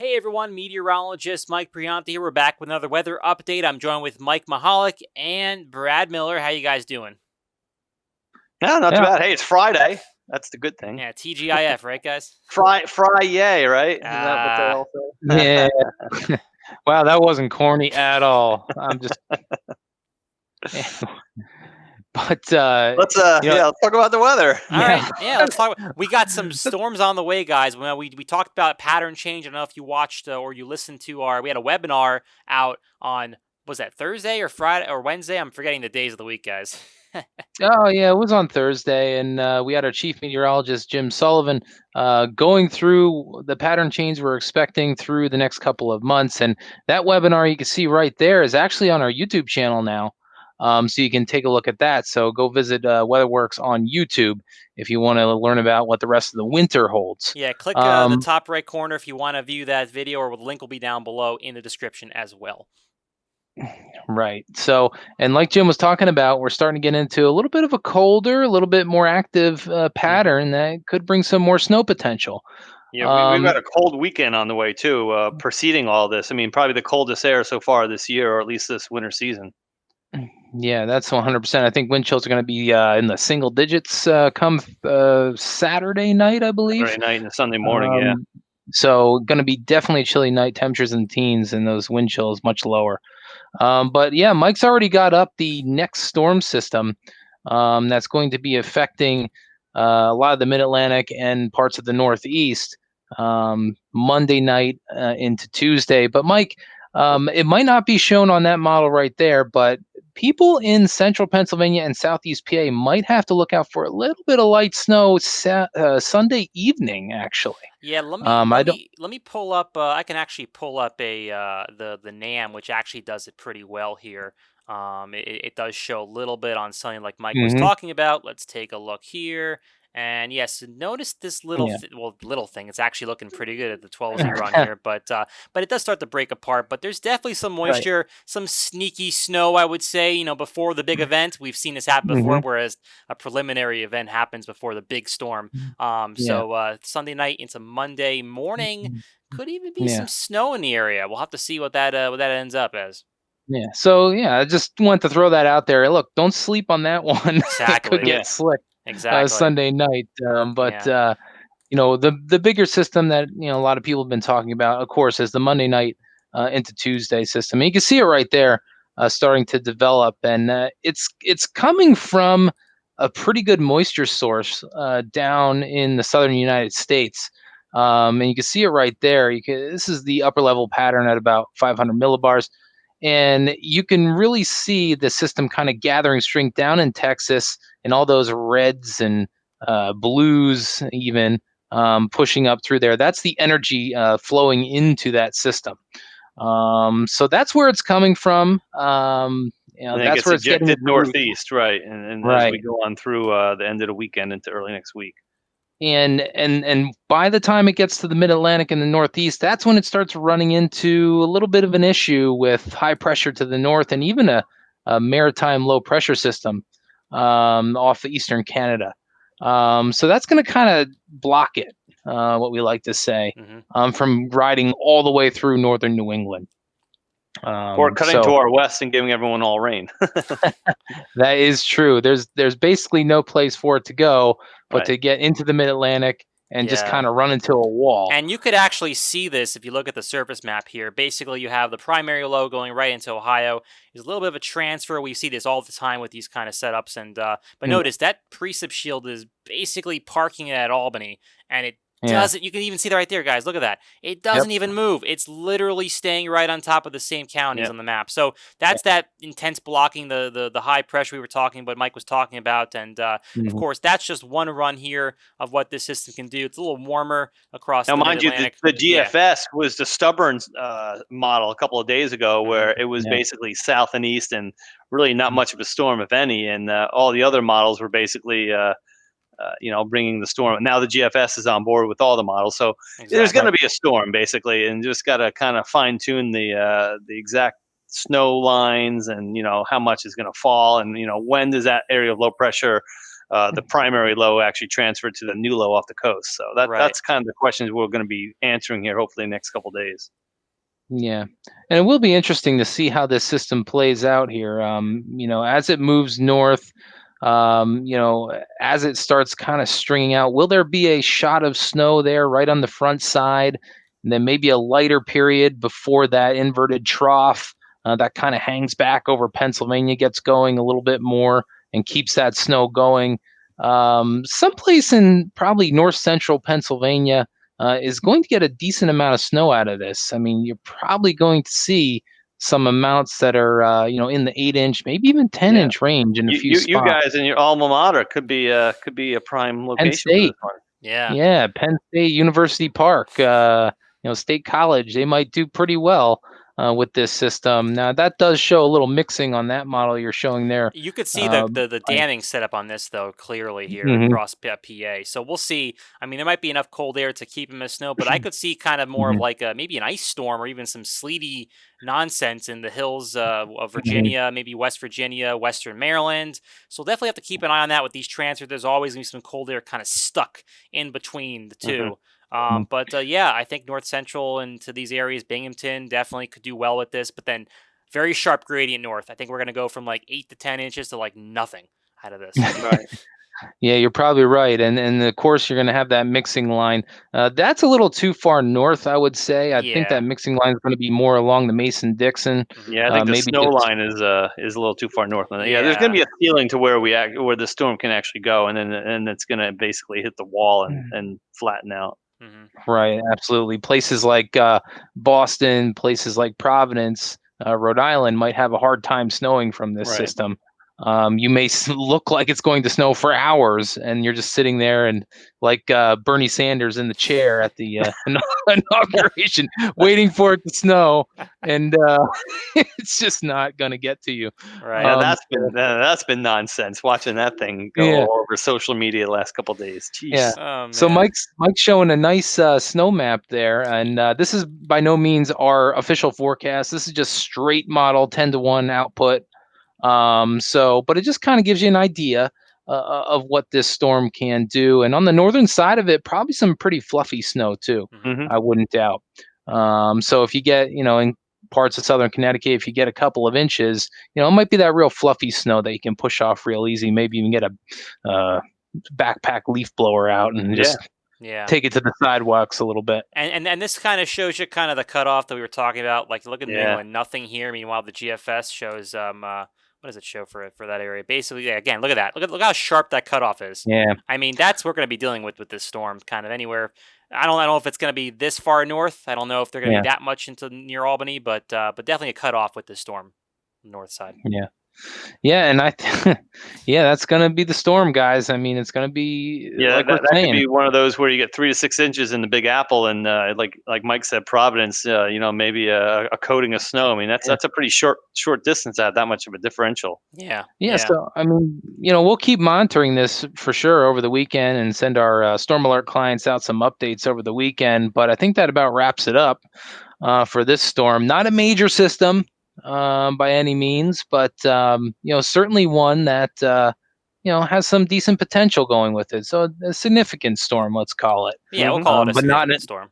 Hey everyone, meteorologist Mike Priante here. We're back with another weather update. I'm joined with Mike Mahalik and Brad Miller. How you guys doing? Yeah, not too Yeah. bad. Hey, it's Friday. That's the good thing. Yeah, TGIF, right, guys? Fry, yay, right? Isn't that what they Uh, all Yeah. say? Wow, that wasn't corny at all. I'm just, but Let's you know, yeah, let's talk about the weather. all yeah, right, yeah, let's talk. We got some storms on the way, guys. Well, we talked about pattern change. I don't know if you watched or you listened to we had a webinar out on, was that Thursday or Friday or Wednesday? I'm forgetting the days of the week, guys. oh yeah, it was on Thursday, and we had our chief meteorologist Jim Sullivan going through the pattern change we're expecting through the next couple of months, and that webinar you can see right there is actually on our YouTube channel now. So you can take a look at that. So go visit WeatherWorks on YouTube if you want to learn about what the rest of the winter holds. Yeah, click the Um, top right corner if you want to view that video, or the link will be down below in the description as well. Right. So, and like Jim was talking about, we're starting to get into a little bit of a colder, a little bit more active Hmm. pattern that could bring some more snow potential. Yeah, we've Um, got a cold weekend on the way too, preceding all this. I mean, probably the coldest air so far this year, or at least this winter season. yeah, that's 100%. I think wind chills are going to be in the single digits come Saturday night, I believe. Saturday night and Sunday morning, yeah. Um, so, going to be definitely chilly night temperatures in the teens, and those wind chills much lower. But yeah, Mike's already got up the next storm system that's going to be affecting a lot of the Mid Atlantic and parts of the Northeast Monday night into Tuesday. But Mike, it might not be shown on that model right there, but people in central Pennsylvania and southeast PA might have to look out for a little bit of light snow Sunday evening, actually. Yeah, let me I let don't. me let me pull up. I can actually pull up the NAM, which actually does it pretty well here. It does show a little bit on something like Mike was Hmm. talking about. Let's take a look here. And yes, notice this Yeah. little thing. It's actually looking pretty good at the 12-0 on here, but it does start to break apart. But there's definitely some Right. moisture, some sneaky snow, I would say. Before the big event, we've seen this happen before, Hmm. whereas a preliminary event happens before the big storm. Yeah. Sunday night into Monday morning Mhm. could even be some Yeah. snow in the area. We'll have to see what that ends up as. Yeah. So yeah, I just want to throw that out there. Look, don't sleep on that one. It could Exactly. Yeah. get slick Exactly. Sunday night. But Yeah. the bigger system that a lot of people have been talking about, of course, is the Monday night into Tuesday system. And you can see it right there, starting to develop, and it's coming from a pretty good moisture source down in the southern United States. And you can see it right there. This is the upper level pattern at about 500 millibars, and you can really see the system kind of gathering strength down in Texas and all those reds and blues even pushing up through there. That's the energy flowing into that system. So that's where it's coming from. And then it That's gets where it's getting ejected its root. northeast, right? And as we Right. go on through the end of the weekend into early next week. And by the time it gets to the mid Atlantic and the Northeast, that's when it starts running into a little bit of an issue with high pressure to the north and even a maritime low pressure system off the eastern Canada. So that's going to kind of block it, what we like to say, Hmm. from riding all the way through northern New England. Or cutting to So our west and giving everyone all rain. that is true. There's basically no place for it to go but Right. to get into the mid Atlantic and just Yeah. kind of run into a wall. And you could actually see this if you look at the surface map here. Basically, you have the primary low going right into Ohio. There's a little bit of a transfer. We see this all the time with these kind of setups. And but Yeah. notice that precip shield is basically parking it at Albany, and it Yeah. doesn't. You can even see that right there, guys. Look at that. It Yep. doesn't even move. It's literally staying right on top of the same counties Yeah. on the map. So Yeah. that's that intense blocking, the high pressure we were talking about, Mike was talking about, and of Mhm. course that's just one run here of what this system can do. It's a little warmer across Now, the Mid mind you, the, Atlantic. the Yeah. GFS was the stubborn model a couple of days ago, Hmm. where it was Yeah. basically south and east, and really not Mm. much of a storm, if any. And all the other models were basically, bringing the storm. Now the GFS is on board with all the models, so there's going Exactly. to Right. be a storm basically, and just got to kind of fine tune the exact snow lines, and how much is going to fall, and when does that area of low pressure the primary low actually transferred to the new low off the coast. So that's kind of the questions we're going to be answering here, hopefully, the next couple of days. Yeah, and it will be interesting to see how this system plays out here. As it moves north, as it starts kind of stringing out, will there be a shot of snow there right on the front side, and then maybe a lighter period before that inverted trough that kind of hangs back over Pennsylvania gets going a little bit more and keeps that snow going? Someplace in probably north central Pennsylvania is going to get a decent amount of snow out of this. I mean, you're probably going to see some amounts that are, in the 8-inch, maybe even 10-inch range in a few You spots. guys in your alma mater could be a prime Penn location for this State, one. yeah, Penn State University Park, State College, they might do pretty well with this system. Now, that does show a little mixing on that model you're showing there. You could see the Like, damming setup on this though clearly here mhm, across PA. So we'll see. I mean, there might be enough cold air to keep him as snow, but I could see kind of more of mhm, like maybe an ice storm or even some sleety nonsense in the hills of mhm, Virginia, maybe West Virginia, Western Maryland. So we'll definitely have to keep an eye on that with these transfers. There's always gonna be some cold air kind of stuck in between the Hmm. two. mhm. But yeah, I think North Central and to these areas, Binghamton definitely could do well with this. But then very sharp gradient north. I think we're gonna go from like 8 to 10 inches to like nothing out of this. Right. Yeah, you're probably right, and of course you're going to have that mixing line. That's a little too far north, I would say. I think that Yeah. mixing line is going to be more along the Mason-Dixon, Hmm. Yeah, I think the maybe snow just line is a little too far north. Yeah, there's going Yeah. to be a ceiling to where where the storm can actually go, and it's going to basically hit the wall and flatten out. Hmm. right, absolutely. Places like Boston, places like Providence, Rhode Island might have a hard time snowing from this Right. system. You may look like it's going to snow for hours, and you're just sitting there and like Bernie Sanders in the chair at the inauguration, waiting for it to snow, and it's just not going to get to you. Right. Yeah, Um, that's been nonsense. Watching that thing go yeah. all over social media the last couple of days. Yeah. Jeez. Oh So man. Mike's showing a nice snow map there, and this is by no means our official forecast. This is just straight model 10-to-1 output. But it just kind of gives you an idea of what this storm can do. And on the northern side of it, probably some pretty fluffy snow too. Hmm. Hmm. I wouldn't doubt. So if you get, in parts of southern Connecticut, if you get a couple of inches, it might be that real fluffy snow that you can push off real easy. Maybe even get a backpack leaf blower out and Yeah. just Yeah. take it to the sidewalks a little bit. And this kind of shows you kind of the cutoff that we were talking about. Like look at New Yeah. England, nothing here. Meanwhile, the GFS shows what does it show for that area? Basically, yeah, again, look at that. Look how sharp that cutoff is. Yeah. I mean, that's what we're going to be dealing with this storm. Kind of anywhere. I don't know if it's going to be this far north. I don't know if they're going to Yeah. be that much into near Albany, but definitely a cutoff with this storm, north side. Yeah. Yeah, and yeah, that's gonna be the storm, guys. I mean, it's gonna be Yeah, like we're that could saying. be one of those where you get 3 to 6 inches in the Big Apple, and like Mike said, Providence, maybe a coating of snow. I mean, Yeah. that's a pretty short distance to have that much of a differential. Yeah. Yeah, Yeah. so I mean, we'll keep monitoring this for sure over the weekend and send our Storm Alert clients out some updates over the weekend. But I think that about wraps it up for this storm. Not a major system by any means, but certainly one that has some decent potential going with it. So a significant storm, let's call it. Yeah, we'll Hmm. call it a But not significant storm.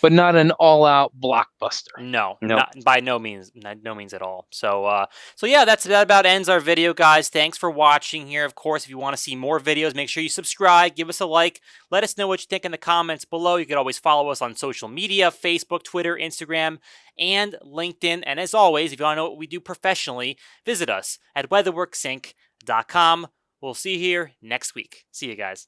but not an all-out blockbuster. No, No. not by no means, no means at all. So yeah, that about ends our video, guys. Thanks for watching here. Of course, if you want to see more videos, make sure you subscribe, give us a like, let us know what you think in the comments below. You can always follow us on social media: Facebook, Twitter, Instagram, and LinkedIn. And as always, if you want to know what we do professionally, visit us at weatherworksinc.com. We'll see you here next week. See you guys.